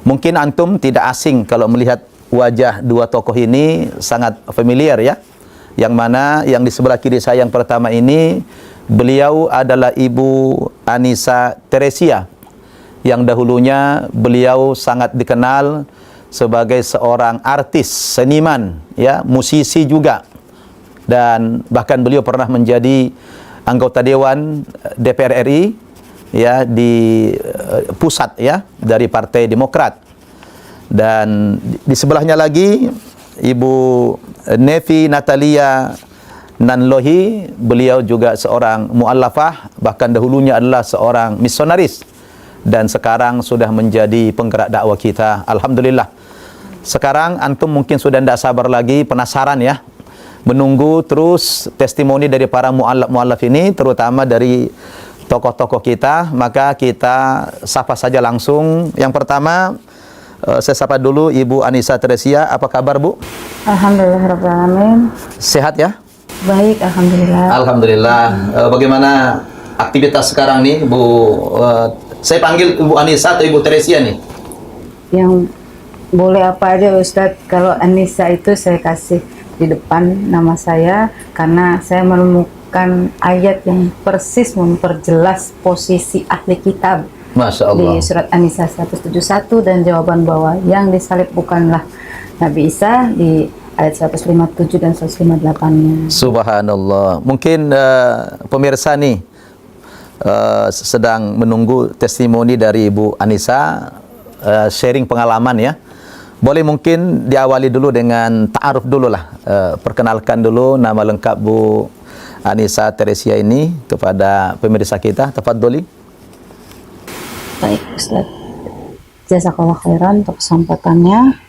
Mungkin antum tidak asing kalau melihat wajah dua tokoh ini, sangat familiar ya. Yang mana yang di sebelah kiri saya yang pertama ini, beliau adalah Ibu Anissa Teresia, yang dahulunya beliau sangat dikenal sebagai seorang artis, seniman, ya, musisi juga. Dan bahkan beliau pernah menjadi anggota Dewan DPR RI, ya, di pusat, ya, dari Partai Demokrat. Dan di sebelahnya lagi Ibu Nevi Natalia Nanlohi, beliau juga seorang muallafah, bahkan dahulunya adalah seorang misionaris dan sekarang sudah menjadi penggerak dakwah kita. Alhamdulillah. Sekarang antum mungkin sudah tidak sabar lagi, penasaran ya, menunggu terus testimoni dari para muallaf ini, terutama dari tokoh-tokoh kita. Maka kita sapa saja langsung. Yang pertama, saya sapa dulu Ibu Anissa Teresia. Apa kabar, Bu? Alhamdulillahirrahmanirrahim. Sehat ya? Baik, alhamdulillah. Alhamdulillah. Bagaimana aktivitas sekarang nih, Bu? Saya panggil Ibu Anissa atau Ibu Teresia nih? Yang boleh apa aja Ustadz. Kalau Anissa itu saya kasih di depan nama saya karena saya menemukan ayat yang persis memperjelas posisi ahli kitab. Masya Allah. Di surat An-Nisa 171 dan jawaban bahwa yang disalib bukanlah Nabi Isa di ayat 157 dan 158-nya. Subhanallah. Mungkin pemirsa nih sedang menunggu testimoni dari Ibu Anissa, sharing pengalaman ya. Boleh mungkin diawali dulu dengan ta'aruf dulu lah. Perkenalkan dulu nama lengkap Bu Anissa Teresia ini kepada pemirsa kita. Tafadholi. Baik Ustaz, jazakallah khairan untuk kesampatannya.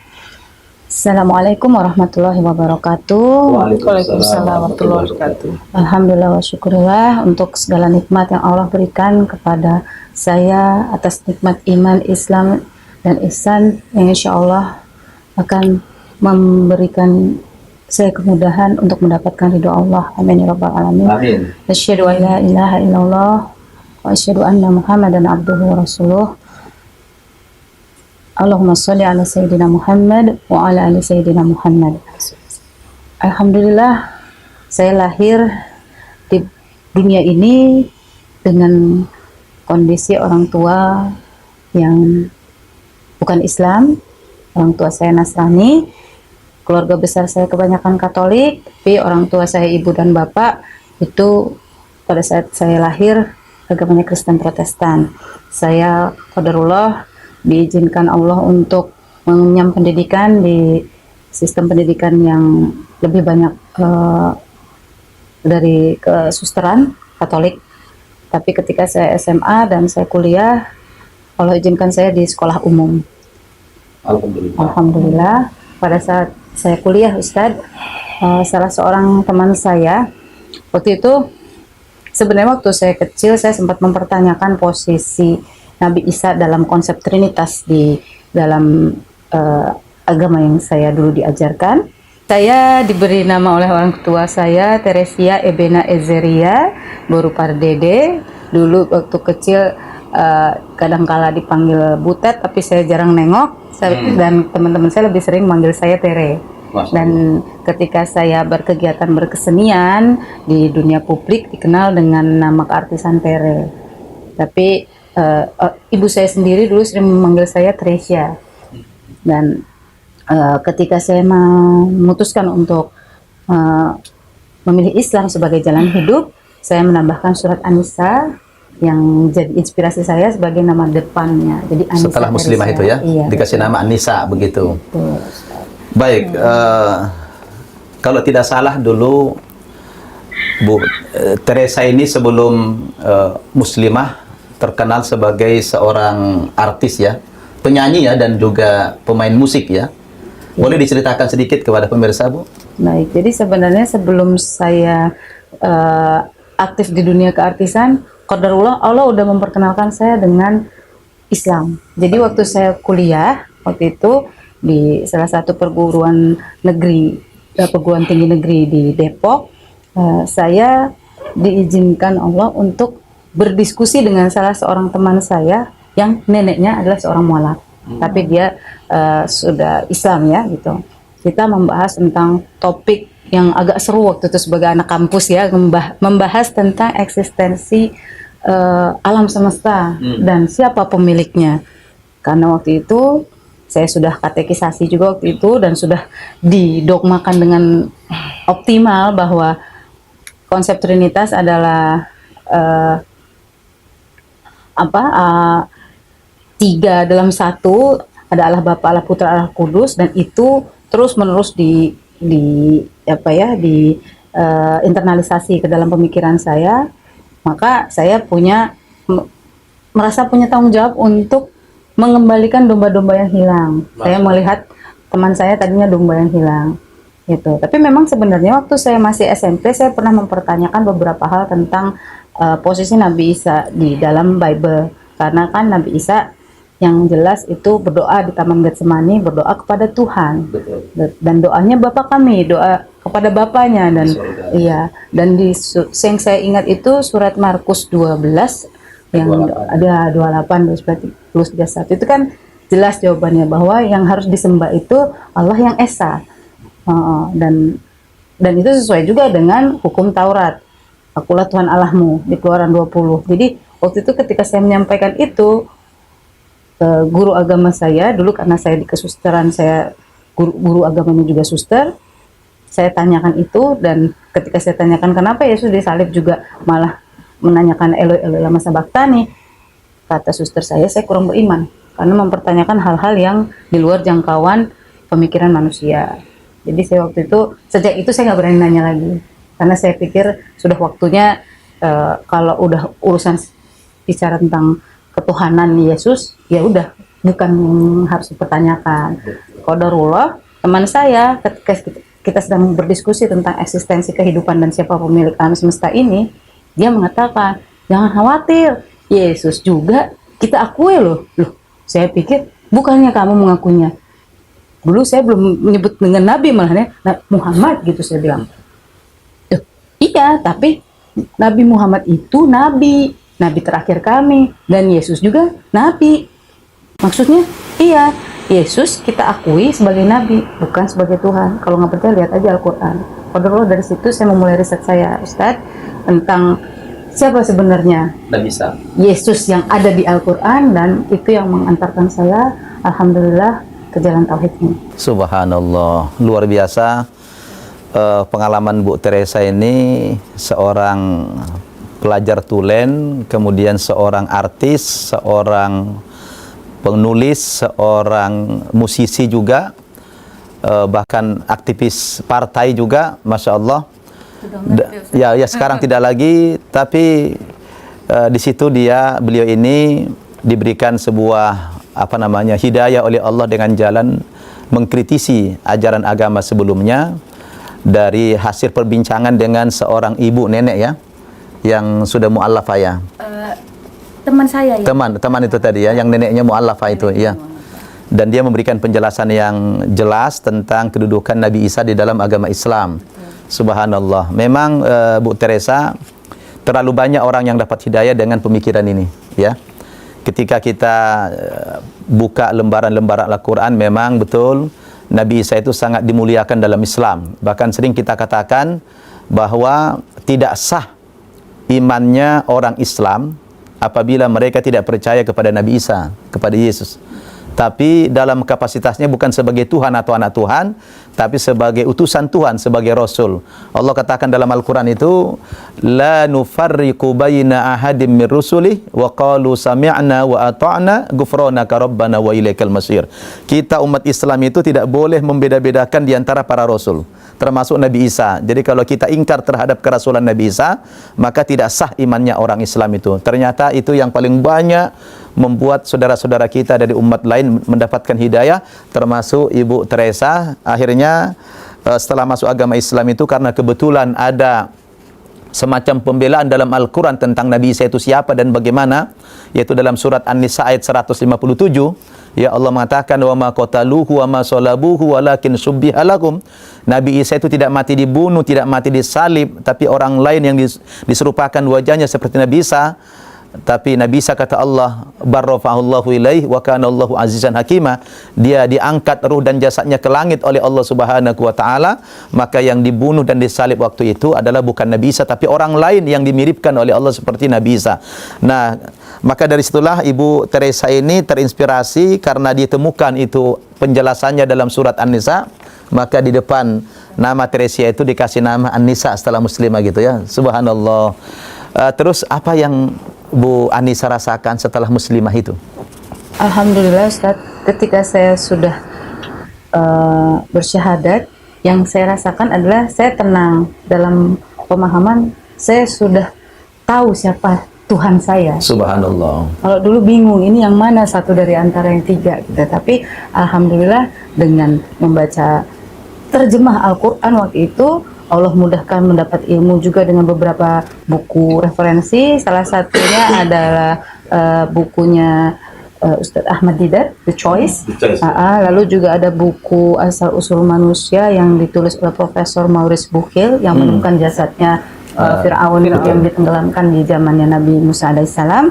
Assalamualaikum warahmatullahi wabarakatuh. Waalaikumsalam warahmatullahi wabarakatuh. Alhamdulillah wa syukurillah untuk segala nikmat yang Allah berikan kepada saya atas nikmat iman, Islam, dan ihsan yang insya Allah akan memberikan saya kemudahan untuk mendapatkan ridho Allah. Amin ya rabbal alamin. Amin. Asyhadu an la ilaha illallah wa asyhadu anna Muhammadan abduhu wa rasuluh. Allahumma sholli ala sayyidina Muhammad wa ala ali sayyidina Muhammad. Alhamdulillah, saya lahir di dunia ini dengan kondisi orang tua yang bukan Islam. Orang tua saya Nasrani, keluarga besar saya kebanyakan Katolik, tapi orang tua saya, ibu dan bapak, itu pada saat saya lahir agamanya Kristen Protestan. Saya qadarullah diizinkan Allah untuk mengenyam pendidikan di sistem pendidikan yang lebih banyak dari kesusteran Katolik. Tapi ketika saya SMA dan saya kuliah, Allah izinkan saya di sekolah umum. Alhamdulillah. Alhamdulillah. Pada saat saya kuliah, Ustadz, salah seorang teman saya waktu itu, sebenarnya waktu saya kecil saya sempat mempertanyakan posisi Nabi Isa dalam konsep Trinitas di dalam agama yang saya dulu diajarkan. Saya diberi nama oleh orang tua saya Teresia Ebena Ezeria Boru Pardede. Dulu waktu kecil kadangkala dipanggil Butet, tapi saya jarang nengok. Dan teman-teman saya lebih sering manggil saya Tere. Dan ketika saya berkegiatan berkesenian di dunia publik dikenal dengan nama keartisan Tere. Tapi ibu saya sendiri dulu sering memanggil saya Teresia. Dan ketika saya memutuskan untuk memilih Islam sebagai jalan hidup, saya menambahkan surat An-Nisa yang jadi inspirasi saya sebagai nama depannya. Jadi Anissa setelah muslimah Teresia. itu ya, iya, dikasih betul. nama Anissa begitu. Betul. Baik, kalau tidak salah dulu Bu Teresa ini sebelum muslimah terkenal sebagai seorang artis ya, penyanyi ya, dan juga pemain musik ya. Boleh diceritakan sedikit kepada pemirsa, Bu? Baik, jadi sebenarnya sebelum saya aktif di dunia keartisan, qadarullah Allah udah memperkenalkan saya dengan Islam. Jadi waktu saya kuliah, waktu itu di salah satu perguruan negeri, perguruan tinggi negeri di Depok, saya diizinkan Allah untuk berdiskusi dengan salah seorang teman saya yang neneknya adalah seorang mualaf. tapi dia sudah Islam ya gitu. Kita membahas tentang topik yang agak seru waktu itu sebagai anak kampus ya, membahas tentang eksistensi alam semesta dan siapa pemiliknya. Karena waktu itu saya sudah katekisasi juga waktu itu dan sudah didogmakan dengan optimal bahwa konsep Trinitas adalah tiga dalam satu, ada Allah Bapa, Allah Putra, Allah Kudus, dan itu terus menerus internalisasi ke dalam pemikiran saya. Maka saya merasa punya tanggung jawab untuk mengembalikan domba-domba yang hilang. Saya melihat teman saya tadinya domba yang hilang gitu. Tapi memang sebenarnya waktu saya masih SMP saya pernah mempertanyakan beberapa hal tentang posisi Nabi Isa di dalam Bible. Karena kan Nabi Isa yang jelas itu berdoa di Taman Getsemani, berdoa kepada Tuhan. Betul. Dan doanya Bapa kami, doa kepada Bapanya, dan iya, dan yang saya ingat itu surat Markus 12 yang 28. Ada 28 plus 31 itu kan jelas jawabannya bahwa yang harus disembah itu Allah yang Esa. Dan itu sesuai juga dengan hukum Taurat. Akulah Tuhan Allahmu di Keluaran 20. Jadi waktu itu ketika saya menyampaikan itu ke guru agama saya dulu, karena saya di kesusteran, saya guru agamanya juga suster, saya tanyakan itu. Dan ketika saya tanyakan kenapa Yesus disalib juga malah menanyakan Eloi Eloi lama sabachthani, kata suster saya kurang beriman karena mempertanyakan hal-hal yang di luar jangkauan pemikiran manusia. Jadi saya waktu itu, sejak itu saya nggak berani nanya lagi karena saya pikir sudah waktunya kalau udah urusan bicara tentang ketuhanan Yesus, ya udah, bukan yang harus dipertanyakan. Qadarullah, teman saya ketika kita sedang berdiskusi tentang eksistensi kehidupan dan siapa pemilik alam semesta ini, dia mengatakan, jangan khawatir, Yesus juga kita akui loh. Saya pikir bukannya kamu mengakuinya. Dulu saya belum menyebut dengan Nabi, malahnya Muhammad gitu saya bilang. Iya, tapi Nabi Muhammad itu Nabi terakhir kami, dan Yesus juga Nabi. Maksudnya, iya, Yesus kita akui sebagai Nabi, bukan sebagai Tuhan. Kalau nggak percaya, lihat aja Al-Quran. Padahal dari situ saya memulai riset saya, Ustadz, tentang siapa sebenarnya Nabi Isa, Yesus yang ada di Al-Quran, dan itu yang mengantarkan saya, alhamdulillah, ke jalan tauhid ini. Subhanallah, luar biasa. Pengalaman Bu Teresa ini seorang pelajar tulen, kemudian seorang artis, seorang penulis, seorang musisi juga, bahkan aktivis partai juga, Masya Allah. Ya sekarang tidak lagi, tapi di situ beliau ini diberikan sebuah hidayah oleh Allah dengan jalan mengkritisi ajaran agama sebelumnya dari hasil perbincangan dengan seorang ibu nenek ya, yang sudah mu'allafah ya. Teman saya ya. Teman itu tadi ya, yang neneknya mu'allafah itu ya. Dan dia memberikan penjelasan yang jelas tentang kedudukan Nabi Isa di dalam agama Islam. Subhanallah. Memang Bu Teresa, terlalu banyak orang yang dapat hidayah dengan pemikiran ini ya. Ketika kita buka lembaran-lembaran Al-Quran, memang betul Nabi Isa itu sangat dimuliakan dalam Islam. Bahkan sering kita katakan bahwa tidak sah imannya orang Islam apabila mereka tidak percaya kepada Nabi Isa, kepada Yesus. Tapi dalam kapasitasnya bukan sebagai Tuhan atau anak Tuhan, tapi sebagai utusan Tuhan, sebagai Rasul. Allah katakan dalam Al-Quran itu, la nufarriqu baina ahadim min rusulih wa qalu sami'na wa ata'na ghufranaka rabbana wa ilaikal masir. Kita umat Islam itu tidak boleh membeda-bedakan di antara para rasul, termasuk Nabi Isa. Jadi kalau kita ingkar terhadap kerasulan Nabi Isa, maka tidak sah imannya orang Islam itu. Ternyata itu yang paling banyak membuat saudara-saudara kita dari umat lain mendapatkan hidayah, termasuk Ibu Teresa. Akhirnya setelah masuk agama Islam itu, karena kebetulan ada semacam pembelaan dalam Al-Quran tentang Nabi Isa itu siapa dan bagaimana, yaitu dalam surat An-Nisa ayat 157, ya Allah mengatakan, wa ma qataluhu wa ma salabuhu walakin subbiha lahum. Nabi Isa itu tidak mati dibunuh, tidak mati disalib, tapi orang lain yang diserupakan wajahnya seperti Nabi Isa Tapi Nabi Isa kata Allah, barrafa'allahu ilaih wa kana Allahu azizan hakima. Dia diangkat ruh dan jasadnya ke langit oleh Allah Subhanahu wa taala, maka yang dibunuh dan disalib waktu itu adalah bukan Nabi Isa tapi orang lain yang dimiripkan oleh Allah seperti Nabi Isa. Nah, maka dari situlah Ibu Teresa ini terinspirasi karena ditemukan itu penjelasannya dalam surat An-Nisa, maka di depan nama Teresia itu dikasih nama An-Nisa setelah muslimah gitu ya. Subhanallah. Terus apa yang Bu Anissa rasakan setelah muslimah itu? Alhamdulillah Ustaz, ketika saya sudah bersyahadat, yang saya rasakan adalah saya tenang dalam pemahaman, saya sudah tahu siapa Tuhan saya. Subhanallah. Kalau dulu bingung, ini yang mana satu dari antara yang tiga gitu. Tapi Alhamdulillah dengan membaca terjemah Al-Quran waktu itu, Allah mudahkan mendapat ilmu juga dengan beberapa buku referensi. Salah satunya adalah bukunya Ustadz Ahmad Didat, The Choice. Lalu juga ada buku Asal Usul Manusia yang ditulis oleh Profesor Maurice Bucaille yang menemukan jasadnya Fir'aun yang ditenggelamkan di zamannya Nabi Musa alaihissalam.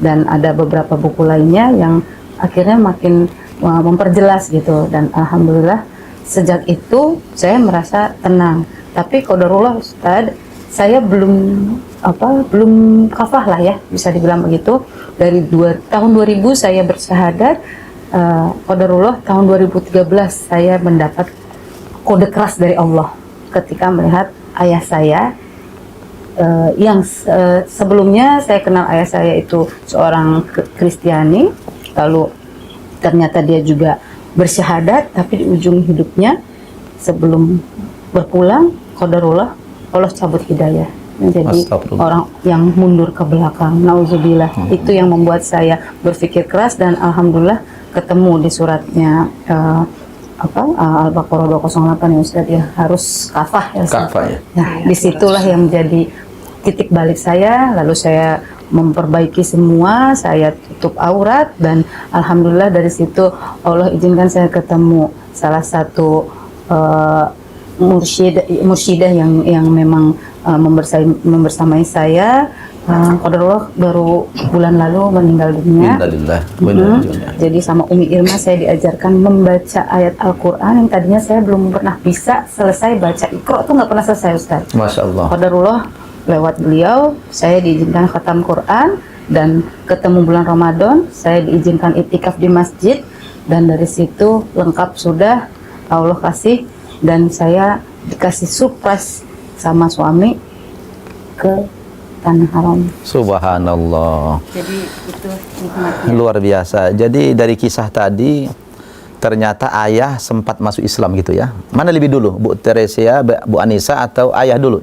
Dan ada beberapa buku lainnya yang akhirnya makin memperjelas gitu. Dan Alhamdulillah sejak itu saya merasa tenang. Tapi qadarullah Ustadz, saya belum kafah lah ya, bisa dibilang begitu. Dari tahun 2000 saya bersyahadat, qadarullah tahun 2013 saya mendapat kode keras dari Allah ketika melihat ayah saya yang sebelumnya saya kenal ayah saya itu seorang Kristiani, lalu ternyata dia juga bersyahadat, tapi di ujung hidupnya sebelum berpulang, qadarullah Allah cabut hidayah menjadi orang yang mundur ke belakang. Nauzubillah. Itu yang membuat saya berpikir keras dan alhamdulillah ketemu di suratnya Al-Baqarah 208 ya Ustaz ya, harus kafah ya Ustaz. Kafah ya. Nah, disitulah yang menjadi titik balik saya, lalu saya memperbaiki semua, saya tutup aurat dan alhamdulillah dari situ Allah izinkan saya ketemu salah satu mursyidah yang memang membersamai saya. Qadarullah baru bulan lalu meninggal dunia. Jadi sama Umi Irma saya diajarkan membaca ayat Al-Quran yang tadinya saya belum pernah bisa selesai baca. Iqra tuh nggak pernah selesai Ustaz. Masya Allah. Qadarullah lewat beliau saya diizinkan khatam Quran dan ketemu bulan Ramadan, saya diizinkan iktikaf di masjid dan dari situ lengkap sudah Allah kasih. Dan saya dikasih surprise sama suami ke Tanah Haram. Subhanallah. Jadi itu nikmatnya. Luar biasa. Jadi dari kisah tadi ternyata ayah sempat masuk Islam gitu ya. Mana lebih dulu, Bu Teresia, Bu Anissa atau ayah dulu?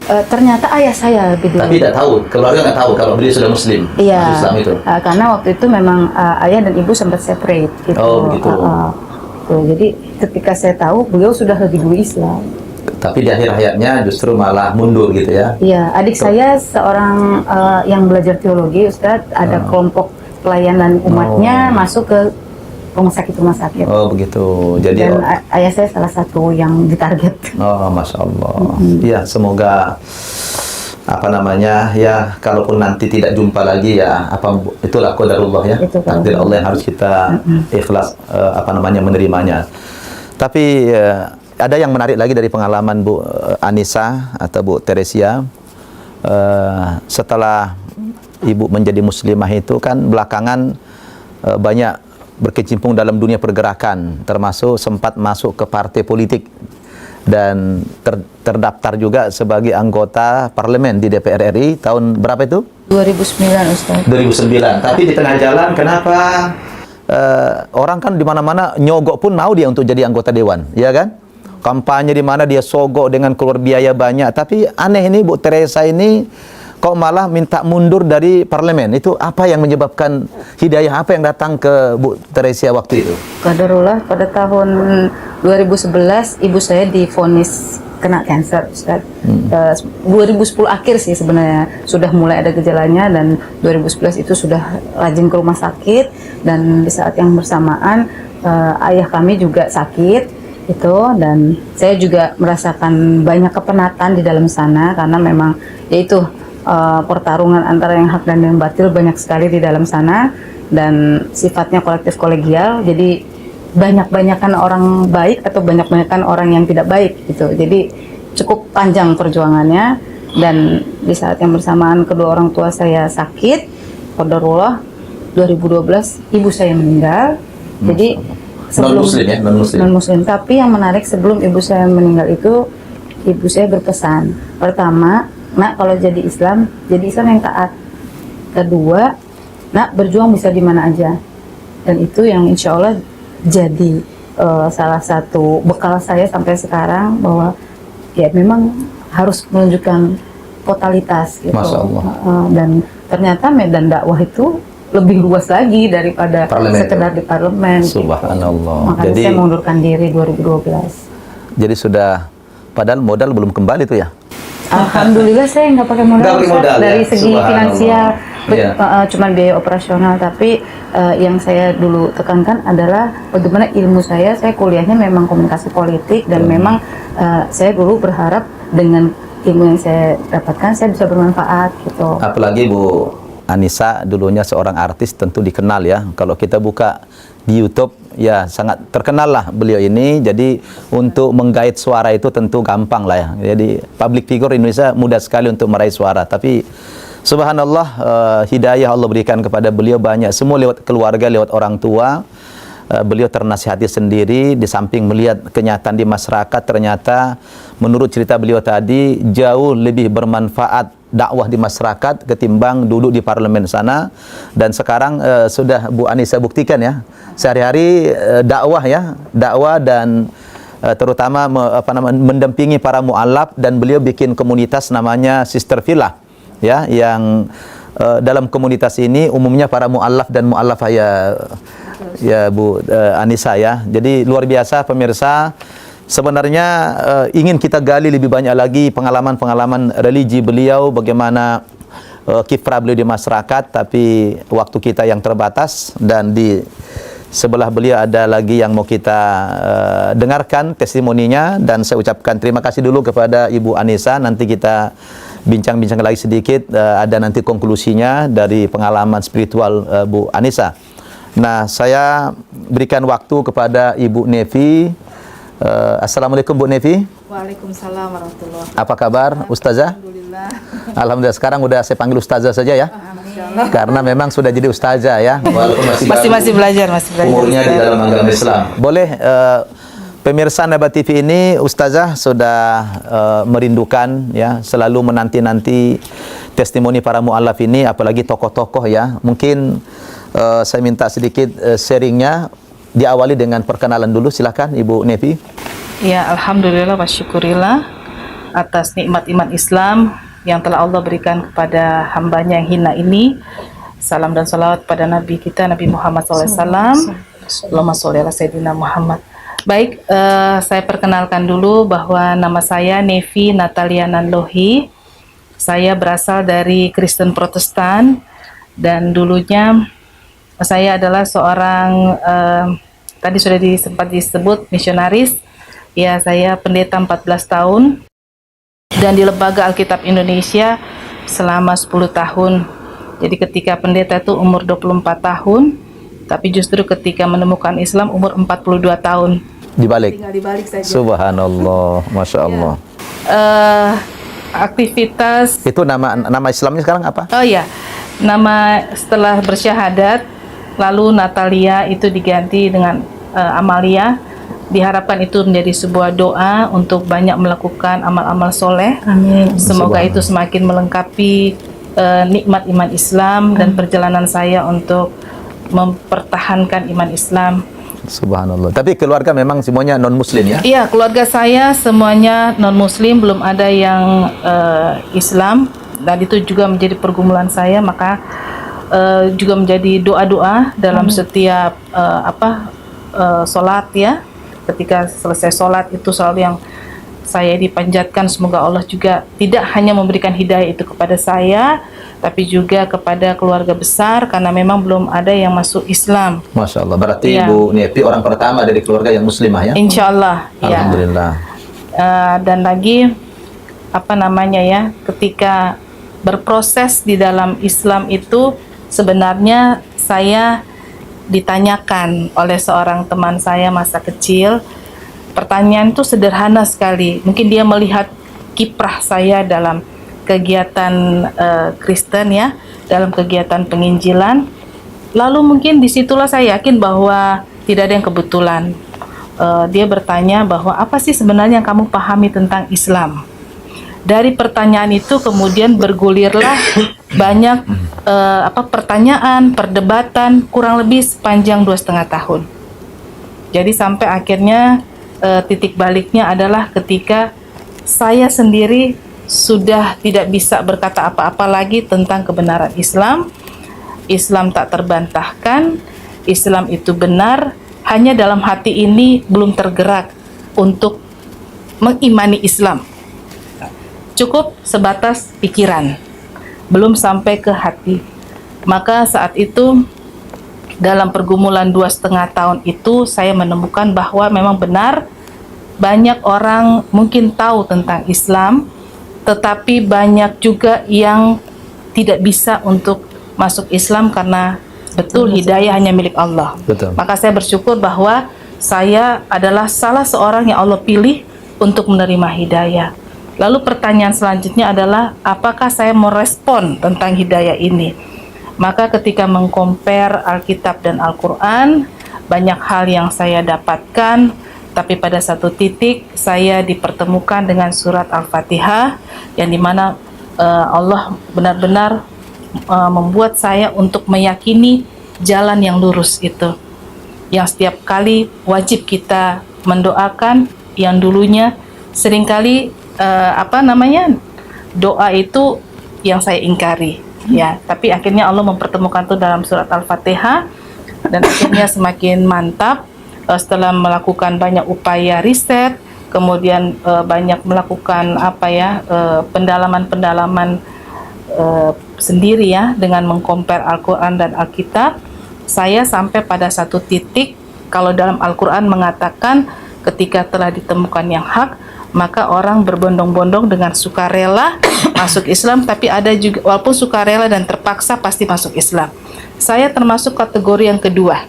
Ternyata ayah saya lebih dulu. Tapi tidak tahu, keluarga nggak tahu kalau beliau sudah Muslim. Iya. Masuk Islam itu. Karena waktu itu memang ayah dan ibu sempat separate gitu. Oh begitu. Jadi ketika saya tahu beliau sudah lebih dulu Islam. Tapi di akhir hayatnya justru malah mundur gitu ya. Iya, adik saya seorang yang belajar teologi, Ustadz, ada kelompok pelayanan umatnya masuk ke rumah sakit. Oh begitu. Jadi dan ayah saya salah satu yang ditarget. Oh Masya Allah. Ya semoga ya kalaupun nanti tidak jumpa lagi ya itulah qadarullah ya. Takdir Allah yang harus kita ikhlas menerimanya. Tapi ada yang menarik lagi dari pengalaman Bu Anissa atau Bu Teresia. Setelah Ibu menjadi muslimah itu kan belakangan banyak berkecimpung dalam dunia pergerakan, termasuk sempat masuk ke partai politik dan terdaftar juga sebagai anggota parlemen di DPR RI tahun berapa itu? 2009 Ustaz. 2009. Tapi di tengah jalan kenapa orang kan di mana-mana nyogok pun mau dia untuk jadi anggota dewan, ya kan? Kampanye di mana dia sogok dengan keluar biaya banyak. Tapi aneh ini Bu Teresa ini kok malah minta mundur dari parlemen. Itu apa yang menyebabkan hidayah apa yang datang ke Bu Teresa waktu itu? Qadarullah pada tahun 2011 ibu saya divonis kena kanker Ustaz. 2010 akhir sih sebenarnya sudah mulai ada gejalanya dan 2011 itu sudah rajin ke rumah sakit dan di saat yang bersamaan ayah kami juga sakit itu dan saya juga merasakan banyak kepenatan di dalam sana karena memang yaitu pertarungan antara yang hak dan yang batil banyak sekali di dalam sana, dan sifatnya kolektif kolegial. Jadi banyak-banyakan orang baik atau banyak-banyakan orang yang tidak baik gitu. Jadi cukup panjang perjuangannya, dan di saat yang bersamaan kedua orang tua saya sakit, qadarullah 2012 ibu saya meninggal. Jadi sebelum Non-muslim ya, non-muslim. non-muslim. Tapi yang menarik, sebelum ibu saya meninggal itu ibu saya berpesan, pertama, nak kalau jadi Islam yang taat. Kedua, nak berjuang bisa di mana aja. Dan itu yang insya Allah jadi salah satu bekal saya sampai sekarang, bahwa ya memang harus menunjukkan totalitas gitu. Masya Allah. Dan ternyata medan dakwah itu lebih luas lagi daripada Parlemen. sekedar di parlemen. Subhanallah. Gitu. Makanya saya mengundurkan diri 2012. Jadi sudah, padahal modal belum kembali tuh ya. Alhamdulillah saya nggak pakai modal, Nggak pakai Ustaz. modal, Dari ya? segi Subhanallah. finansial, Iya. cuman biaya operasional. Tapi yang saya dulu tekankan adalah bagaimana ilmu saya kuliahnya memang komunikasi politik, dan memang saya dulu berharap dengan ilmu yang saya dapatkan saya bisa bermanfaat gitu. Apalagi Bu Anissa dulunya seorang artis, tentu dikenal ya. Kalau kita buka di YouTube ya sangat terkenal lah beliau ini. Jadi untuk menggait suara itu tentu gampang lah ya. Jadi public figure Indonesia mudah sekali untuk meraih suara. Tapi subhanallah, hidayah Allah berikan kepada beliau banyak. Semua lewat keluarga, lewat orang tua. Beliau ternasihati sendiri, di samping melihat kenyataan di masyarakat, ternyata menurut cerita beliau tadi jauh lebih bermanfaat dakwah di masyarakat ketimbang duduk di parlemen sana. Dan sekarang sudah Bu Anissa buktikan ya, sehari-hari dakwah ya, dakwah dan terutama mendampingi para mu'alaf, dan beliau bikin komunitas namanya Sister Villa ya, yang dalam komunitas ini umumnya para mu'alaf dan mu'alafah ya Bu Anissa ya. Jadi luar biasa pemirsa. Sebenarnya ingin kita gali lebih banyak lagi pengalaman-pengalaman religi beliau, bagaimana kiprah beliau di masyarakat, tapi waktu kita yang terbatas, dan di sebelah beliau ada lagi yang mau kita dengarkan testimoninya. Dan saya ucapkan terima kasih dulu kepada Ibu Anissa. Nanti kita bincang-bincang lagi sedikit, ada nanti konklusinya dari pengalaman spiritual Bu Anissa. Nah, saya berikan waktu kepada Ibu Nevi. Assalamualaikum Bu Nevi. Waalaikumsalam warahmatullahi wabarakatuh. Apa kabar Ustazah? Alhamdulillah. Alhamdulillah, sekarang udah saya panggil Ustazah saja ya. Karena memang sudah jadi Ustazah ya. Walaupun Masih belajar. umurnya di dalam agama Islam. Boleh pemirsa Naba TV ini, Ustazah sudah merindukan ya, selalu menanti-nanti testimoni para mu'alaf ini, apalagi tokoh-tokoh ya. Mungkin saya minta sedikit sharingnya, diawali dengan perkenalan dulu. Silakan Ibu Nevi. Ya, alhamdulillah wa syukurillah atas nikmat iman Islam yang telah Allah berikan kepada hambanya yang hina ini. Salam dan salawat pada Nabi kita, Nabi Muhammad SAW. Allahumma sholli ala Sayyidina Muhammad. Baik, saya perkenalkan dulu bahwa nama saya Nevi Natalia Nanlohi. Saya berasal dari Kristen Protestan, dan dulunya saya adalah seorang tadi sudah sempat disebut misionaris. Ya, saya pendeta 14 tahun dan di Lembaga Alkitab Indonesia selama 10 tahun. Jadi ketika pendeta itu umur 24 tahun, tapi justru ketika menemukan Islam umur 42 tahun. Dibalik. Tinggal dibalik saja. Subhanallah, Masya Allah. Aktivitas Itu nama Islamnya sekarang apa? Oh ya, nama setelah bersyahadat, lalu Natalia itu diganti dengan Amalia. Diharapkan itu menjadi sebuah doa untuk banyak melakukan amal-amal soleh. Amin. Semoga itu semakin melengkapi nikmat iman Islam dan perjalanan saya untuk mempertahankan iman Islam. Subhanallah. Tapi keluarga memang semuanya non-muslim ya? Iya, keluarga saya semuanya non-muslim, belum ada yang Islam, dan itu juga menjadi pergumulan saya. Maka juga menjadi doa-doa dalam setiap sholat ya. Ketika selesai sholat itu selalu yang saya dipanjatkan, semoga Allah juga tidak hanya memberikan hidayah itu kepada saya, tapi juga kepada keluarga besar, karena memang belum ada yang masuk Islam. Masya Allah. Berarti Ya. Ibu Nevi orang pertama dari keluarga yang muslimah ya? Insya Allah. Ya. Alhamdulillah. Dan lagi ketika berproses di dalam Islam itu sebenarnya saya ditanyakan oleh seorang teman saya masa kecil. Pertanyaan itu sederhana sekali. Mungkin dia melihat kiprah saya dalam kegiatan Kristen ya, dalam kegiatan penginjilan. Lalu mungkin disitulah saya yakin bahwa tidak ada yang kebetulan. Dia bertanya bahwa apa sih sebenarnya yang kamu pahami tentang Islam? Dari pertanyaan itu kemudian bergulirlah banyak pertanyaan, perdebatan kurang lebih sepanjang 2,5 tahun. Jadi sampai akhirnya titik baliknya adalah ketika saya sendiri sudah tidak bisa berkata apa-apa lagi tentang kebenaran Islam. Islam tak terbantahkan, Islam itu benar, hanya dalam hati ini belum tergerak untuk mengimani Islam. Cukup sebatas pikiran, belum sampai ke hati. Maka saat itu dalam pergumulan 2,5 tahun itu saya menemukan bahwa memang benar banyak orang mungkin tahu tentang Islam, tetapi banyak juga yang tidak bisa untuk masuk Islam karena betul hidayah hanya milik Allah. Betul. Maka saya bersyukur bahwa saya adalah salah seorang yang Allah pilih untuk menerima hidayah. Lalu pertanyaan selanjutnya adalah apakah saya merespon tentang hidayah ini? Maka ketika mengcompare Alkitab dan Al-Quran, banyak hal yang saya dapatkan, tapi pada satu titik saya dipertemukan dengan surat Al-Fatihah yang dimana Allah benar-benar membuat saya untuk meyakini jalan yang lurus itu, yang setiap kali wajib kita mendoakan, yang dulunya seringkali doa itu yang saya ingkari ya, tapi akhirnya Allah mempertemukan itu dalam surat Al-Fatihah, dan akhirnya semakin mantap setelah melakukan banyak upaya riset, kemudian banyak melakukan pendalaman-pendalaman sendiri ya, dengan mengcompare Al-Quran dan Alkitab. Saya sampai pada satu titik, kalau dalam Al-Quran mengatakan ketika telah ditemukan yang hak, maka orang berbondong-bondong dengan sukarela masuk Islam, tapi ada juga walaupun sukarela dan terpaksa pasti masuk Islam. Saya termasuk kategori yang kedua,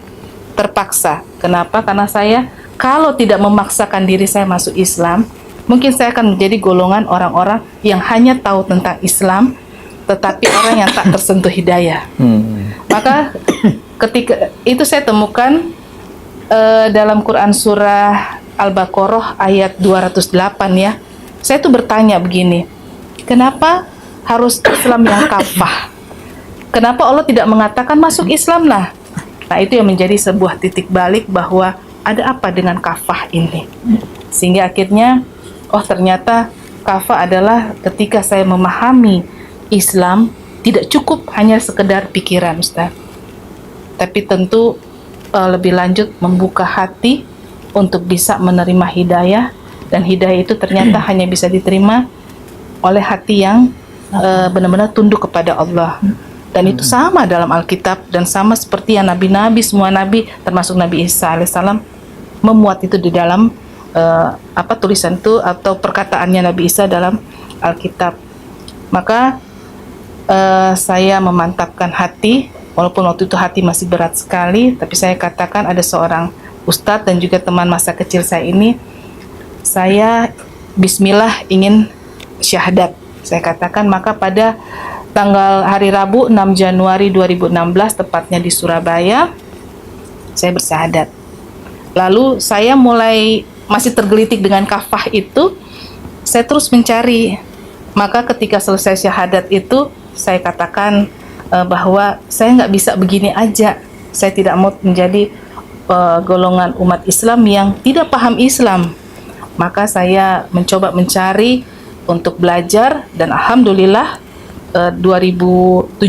terpaksa. Kenapa? Karena saya kalau tidak memaksakan diri saya masuk Islam, mungkin saya akan menjadi golongan orang-orang yang hanya tahu tentang Islam, tetapi orang yang tak tersentuh hidayah. Maka ketika itu saya temukan dalam Quran surah Al-Baqarah ayat 208 ya. Saya tuh bertanya begini, kenapa harus Islam yang kafah? Kenapa Allah tidak mengatakan masuk Islam lah? Nah, itu yang menjadi sebuah titik balik bahwa ada apa dengan kafah ini. Sehingga akhirnya, oh ternyata kafah adalah ketika saya memahami Islam tidak cukup hanya sekedar pikiran, Ustaz. Tapi tentu lebih lanjut membuka hati untuk bisa menerima hidayah, dan hidayah itu ternyata hanya bisa diterima oleh hati yang benar-benar tunduk kepada Allah. Dan itu sama dalam Alkitab, dan sama seperti yang nabi-nabi, semua nabi termasuk Nabi Isa alaihissalam memuat itu di dalam tulisan itu atau perkataannya Nabi Isa dalam Alkitab. Maka saya memantapkan hati, walaupun waktu itu hati masih berat sekali, tapi saya katakan ada seorang ustadz dan juga teman masa kecil saya ini, saya bismillah ingin syahadat. Saya katakan, maka pada tanggal hari Rabu 6 Januari 2016 tepatnya di Surabaya, saya bersyahadat. Lalu saya mulai masih tergelitik dengan kafah itu, saya terus mencari. Maka ketika selesai syahadat itu, saya katakan bahwa saya nggak bisa begini aja. Saya tidak mau menjadi golongan umat Islam yang tidak paham Islam. Maka saya mencoba mencari untuk belajar, dan alhamdulillah 2017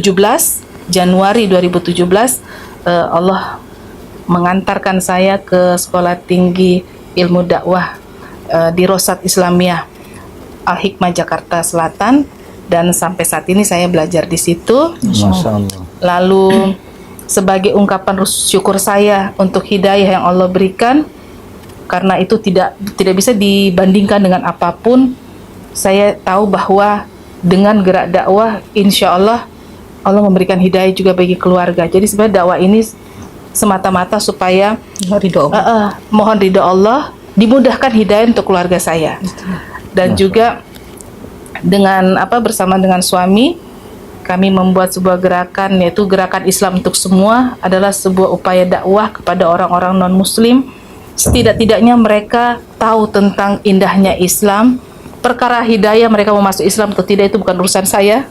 Januari 2017 Allah mengantarkan saya ke Sekolah Tinggi Ilmu Dakwah di Rosat Islamiyah Al-Hikmah Jakarta Selatan, dan sampai saat ini saya belajar di situ. Masya Allah. Lalu sebagai ungkapan syukur saya untuk hidayah yang Allah berikan, karena itu tidak bisa dibandingkan dengan apapun. Saya tahu bahwa dengan gerak dakwah, insya Allah Allah memberikan hidayah juga bagi keluarga. Jadi sebenarnya dakwah ini semata-mata supaya mohon ridho Allah, dimudahkan hidayah untuk keluarga saya. Dan juga dengan bersama dengan suami kami membuat sebuah gerakan, yaitu gerakan Islam untuk semua, adalah sebuah upaya dakwah kepada orang-orang non-muslim. Setidak-tidaknya mereka tahu tentang indahnya Islam. Perkara hidayah mereka mau masuk Islam atau tidak itu bukan urusan saya,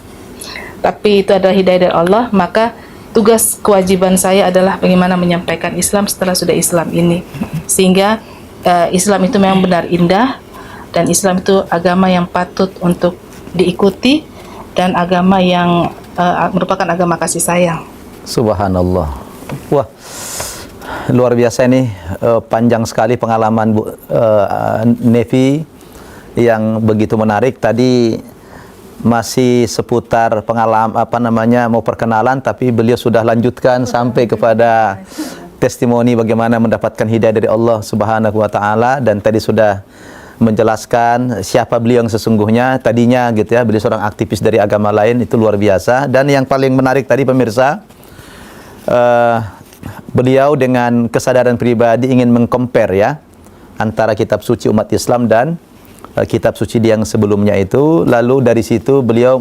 tapi itu adalah hidayah dari Allah. Maka tugas kewajiban saya adalah bagaimana menyampaikan Islam setelah sudah Islam ini, sehingga Islam itu memang benar indah, dan Islam itu agama yang patut untuk diikuti, dan agama yang merupakan agama kasih sayang. Subhanallah. Wah, luar biasa ini, panjang sekali pengalaman Bu Nevi yang begitu menarik. Tadi masih seputar pengalaman mau perkenalan, tapi beliau sudah lanjutkan sampai kepada testimoni bagaimana mendapatkan hidayah dari Allah Subhanahu wa taala, dan tadi sudah menjelaskan siapa beliau yang sesungguhnya. Tadinya gitu ya, beliau seorang aktivis dari agama lain, itu luar biasa. Dan yang paling menarik tadi pemirsa, beliau dengan kesadaran pribadi ingin meng-compare ya antara kitab suci umat Islam dan kitab suci yang sebelumnya itu. Lalu dari situ beliau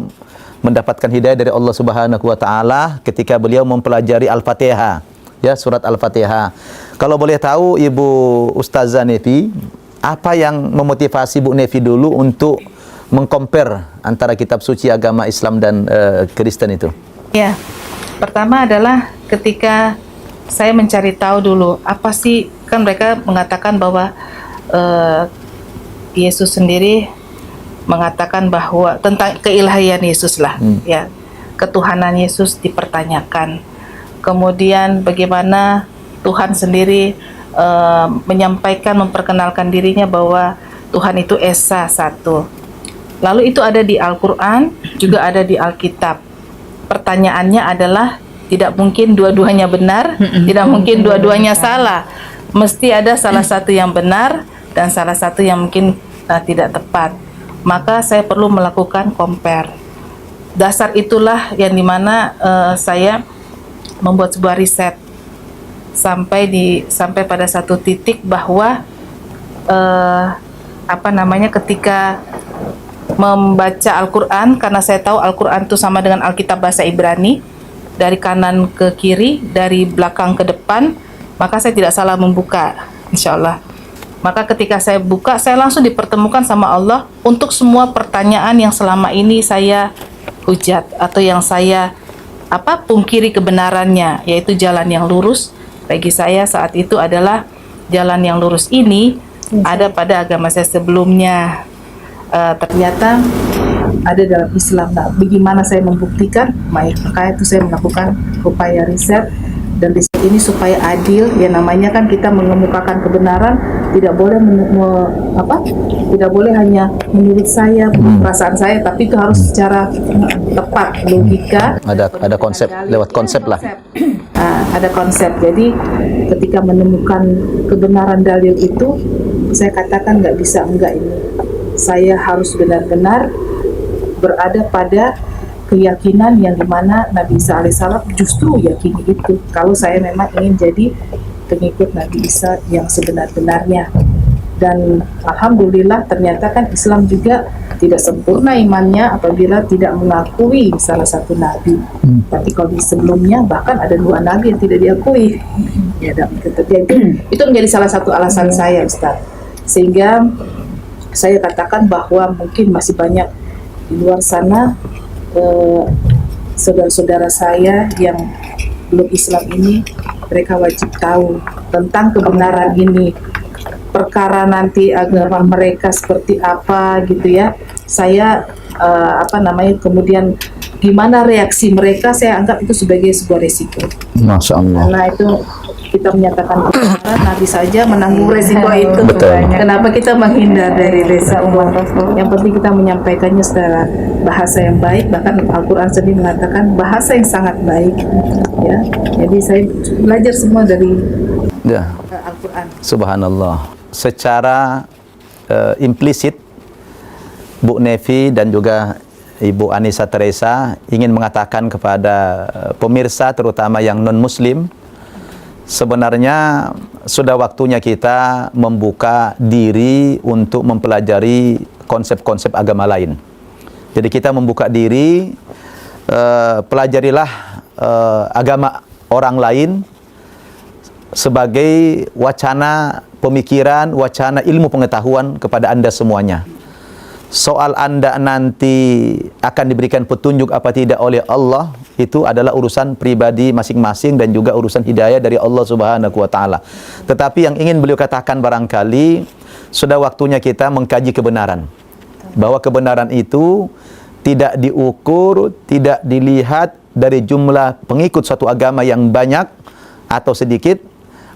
mendapatkan hidayah dari Allah Subhanahu wa taala ketika beliau mempelajari Al-Fatihah, ya, surat Al-Fatihah. Kalau boleh tahu Ibu Ustazah Nevi, apa yang memotivasi Bu Nevi dulu untuk meng-compare antara kitab suci agama Islam dan Kristen itu? Ya, pertama adalah ketika saya mencari tahu dulu apa sih, kan mereka mengatakan bahwa Yesus sendiri mengatakan bahwa tentang keilahian Yesus lah, ya, ketuhanan Yesus dipertanyakan. Kemudian bagaimana Tuhan sendiri menyampaikan, memperkenalkan dirinya bahwa Tuhan itu Esa satu. Lalu itu ada di Al-Quran, juga ada di Alkitab. Pertanyaannya adalah tidak mungkin dua-duanya benar, tidak mungkin dua-duanya salah. Mesti ada salah satu yang benar dan salah satu yang mungkin tidak tepat. Maka saya perlu melakukan compare. Dasar itulah yang dimana saya membuat sebuah riset sampai pada satu titik bahwa ketika membaca Al-Quran, karena saya tahu Al-Quran itu sama dengan Alkitab bahasa Ibrani, dari kanan ke kiri, dari belakang ke depan, maka saya tidak salah membuka, insya Allah. Maka ketika saya buka, saya langsung dipertemukan sama Allah untuk semua pertanyaan yang selama ini saya hujat atau yang saya pungkiri kebenarannya, yaitu jalan yang lurus. Bagi saya saat itu adalah jalan yang lurus ini ada pada agama saya sebelumnya. Ternyata ada dalam Islam. Nah, bagaimana saya membuktikan? Maka itu saya melakukan upaya riset, dan riset ini supaya adil. Ya, namanya kan kita mengemukakan kebenaran, tidak boleh tidak boleh hanya menurut saya, perasaan saya, tapi itu harus secara tepat, logika. Ada konsep, lewat konsep lah. Ada konsep. Jadi ketika menemukan kebenaran dalil itu, saya katakan nggak bisa enggak ini. Saya harus benar-benar berada pada keyakinan yang dimana Nabi Isa alaihissalam justru yakini itu. Kalau saya memang ingin jadi pengikut Nabi Isa yang sebenar-benarnya. Dan alhamdulillah ternyata kan Islam juga tidak sempurna imannya apabila tidak mengakui salah satu nabi. Tapi kalau di sebelumnya bahkan ada 2 nabi yang tidak diakui. Ya, itu menjadi salah satu alasan saya, Ustaz. Sehingga saya katakan bahwa mungkin masih banyak di luar sana saudara-saudara saya yang belum Islam ini, mereka wajib tahu tentang kebenaran ini. Perkara nanti agama mereka seperti apa gitu ya, saya kemudian gimana reaksi mereka, saya anggap itu sebagai sebuah resiko. Masya Allah. Karena itu kita menyatakan kebenaran, Nabi saja menanggung resiko itu. Betul. Kenapa kita menghindar dari resiko? Yang penting kita menyampaikannya secara bahasa yang baik. Bahkan Al-Quran sendiri mengatakan bahasa yang sangat baik. Ya, jadi saya belajar semua dari Al-Quran. Subhanallah. Secara implisit Bu Nevi dan juga Ibu Anissa Teresa ingin mengatakan kepada pemirsa terutama yang non-muslim, sebenarnya sudah waktunya kita membuka diri untuk mempelajari konsep-konsep agama lain. Jadi kita membuka diri, pelajarilah agama orang lain sebagai wacana pemikiran, wacana ilmu pengetahuan kepada Anda semuanya. Soal Anda nanti akan diberikan petunjuk apa tidak oleh Allah, itu adalah urusan pribadi masing-masing dan juga urusan hidayah dari Allah Subhanahu wa taala. Tetapi yang ingin beliau katakan barangkali sudah waktunya kita mengkaji kebenaran. Bahwa kebenaran itu tidak diukur, tidak dilihat dari jumlah pengikut suatu agama yang banyak atau sedikit.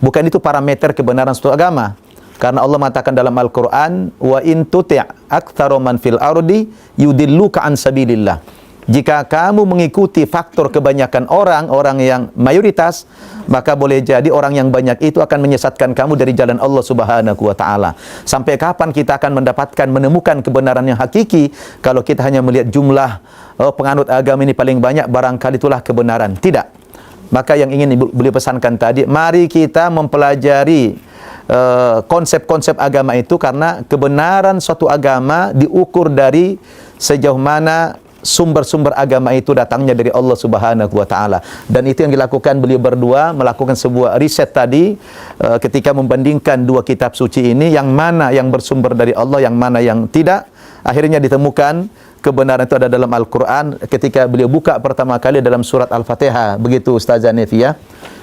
Bukan itu parameter kebenaran suatu agama. Karena Allah mengatakan dalam Al-Quran, wa in tuti' aktsara man fil ardi yudilluka an sabilillah. Jika kamu mengikuti faktor kebanyakan orang yang mayoritas, maka boleh jadi orang yang banyak itu akan menyesatkan kamu dari jalan Allah Subhanahu wa taala. Sampai kapan kita akan menemukan kebenaran yang hakiki kalau kita hanya melihat jumlah penganut agama ini paling banyak, barangkali itulah kebenaran. Tidak. Maka yang ingin beliau pesankan tadi, mari kita mempelajari konsep-konsep agama itu, karena kebenaran suatu agama diukur dari sejauh mana sumber-sumber agama itu datangnya dari Allah Subhanahu wa taala. Dan itu yang dilakukan beliau berdua, melakukan sebuah riset tadi ketika membandingkan dua kitab suci ini, yang mana yang bersumber dari Allah, yang mana yang tidak. Akhirnya ditemukan kebenaran itu ada dalam Al-Quran ketika beliau buka pertama kali dalam surat Al-Fatihah. Begitu Ustazah Nefi ya.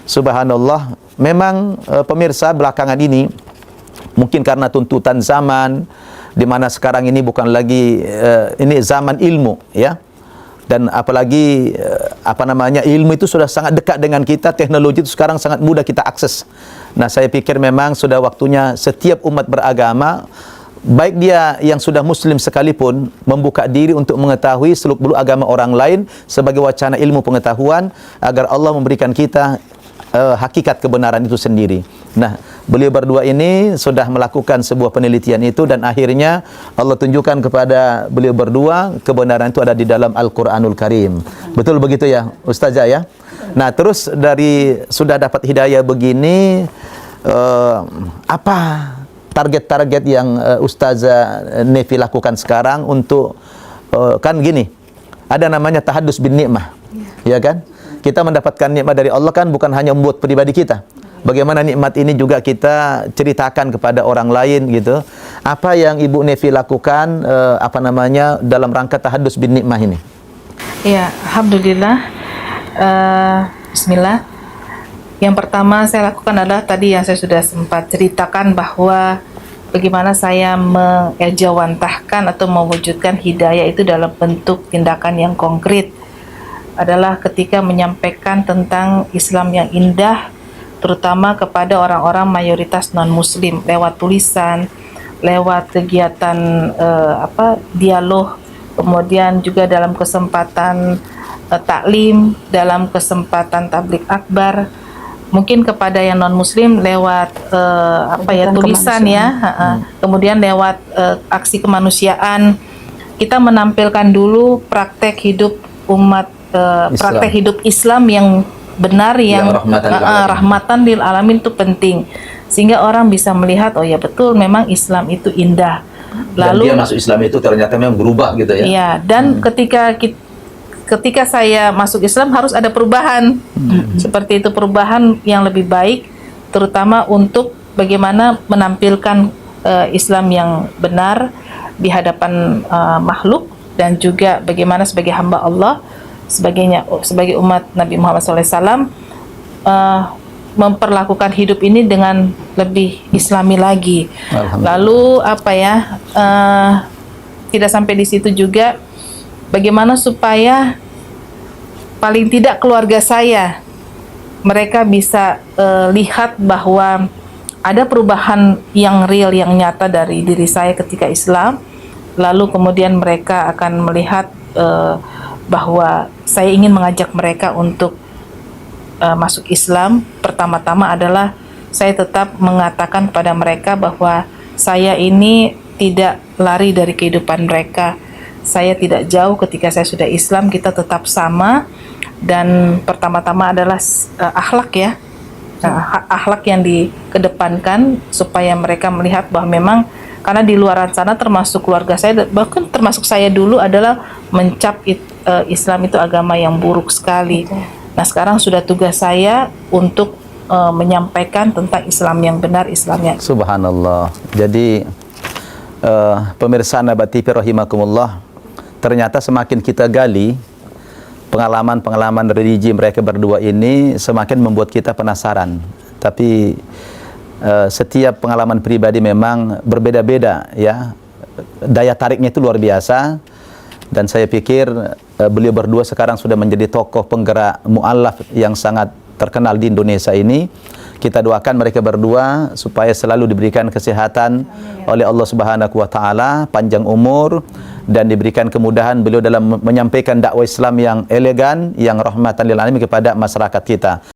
Subhanallah, memang pemirsa belakangan ini mungkin karena tuntutan zaman, di mana sekarang ini bukan lagi ini zaman ilmu ya, dan apalagi ilmu itu sudah sangat dekat dengan kita, teknologi itu sekarang sangat mudah kita akses. Nah, saya pikir memang sudah waktunya setiap umat beragama, baik dia yang sudah muslim sekalipun, membuka diri untuk mengetahui seluk-beluk agama orang lain sebagai wacana ilmu pengetahuan, agar Allah memberikan kita hakikat kebenaran itu sendiri. Nah, beliau berdua ini sudah melakukan sebuah penelitian itu, dan akhirnya Allah tunjukkan kepada beliau berdua kebenaran itu ada di dalam Al-Quranul Karim. Betul begitu ya Ustazah ya? Nah, terus dari sudah dapat hidayah begini, apa target-target yang Ustazah Nefi lakukan sekarang untuk kan gini, ada namanya tahadus bin nikmah, ya kan? Kita mendapatkan nikmat dari Allah kan bukan hanya membuat pribadi kita. Bagaimana nikmat ini juga kita ceritakan kepada orang lain gitu. Apa yang Ibu Nefi lakukan dalam rangka tahadus bin nikmah ini? Ya, alhamdulillah. Bismillah. Yang pertama saya lakukan adalah tadi yang saya sudah sempat ceritakan, bahwa bagaimana saya mengejawantahkan atau mewujudkan hidayah itu dalam bentuk tindakan yang konkret, adalah ketika menyampaikan tentang Islam yang indah, terutama kepada orang-orang mayoritas non-muslim, lewat tulisan, lewat kegiatan dialog, kemudian juga dalam kesempatan taklim, dalam kesempatan tablik akbar, mungkin kepada yang non-muslim lewat tulisan ya, kemudian lewat aksi kemanusiaan. Kita menampilkan dulu praktek hidup umat, praktek hidup Islam yang benar, yang rahmatan lil alamin itu penting, sehingga orang bisa melihat, oh ya betul, memang Islam itu indah. Lalu dan dia masuk Islam itu ternyata memang berubah gitu ya. Iya, dan ketika saya masuk Islam harus ada perubahan, seperti itu, perubahan yang lebih baik, terutama untuk bagaimana menampilkan Islam yang benar di hadapan makhluk, dan juga bagaimana sebagai hamba Allah, sebagai umat Nabi Muhammad SAW, memperlakukan hidup ini dengan lebih Islami lagi. Lalu tidak sampai di situ juga, bagaimana supaya paling tidak keluarga saya, mereka bisa lihat bahwa ada perubahan yang real, yang nyata dari diri saya ketika Islam. Lalu kemudian mereka akan melihat bahwa saya ingin mengajak mereka untuk masuk Islam. Pertama-tama adalah saya tetap mengatakan pada mereka bahwa saya ini tidak lari dari kehidupan mereka. saya tidak jauh ketika saya sudah Islam, kita tetap sama. Dan pertama-tama adalah akhlak ya. Akhlak yang dikedepankan supaya mereka melihat bahwa memang, karena di luar sana termasuk keluarga saya, bahkan termasuk saya dulu adalah mencap Islam itu agama yang buruk sekali. Nah sekarang sudah tugas saya untuk menyampaikan tentang Islam yang benar, Islam yang... Subhanallah. Jadi pemirsa Naba TV rahimakumullah, ternyata semakin kita gali pengalaman-pengalaman religi mereka berdua ini, semakin membuat kita penasaran. Tapi setiap pengalaman pribadi memang berbeda-beda ya. Daya tariknya itu luar biasa. Dan saya pikir beliau berdua sekarang sudah menjadi tokoh penggerak mu'alaf yang sangat terkenal di Indonesia ini. Kita doakan mereka berdua supaya selalu diberikan kesehatan oleh Allah Subhanahu wa taala, panjang umur, dan diberikan kemudahan beliau dalam menyampaikan dakwah Islam yang elegan, yang rahmatan lil alamin kepada masyarakat kita.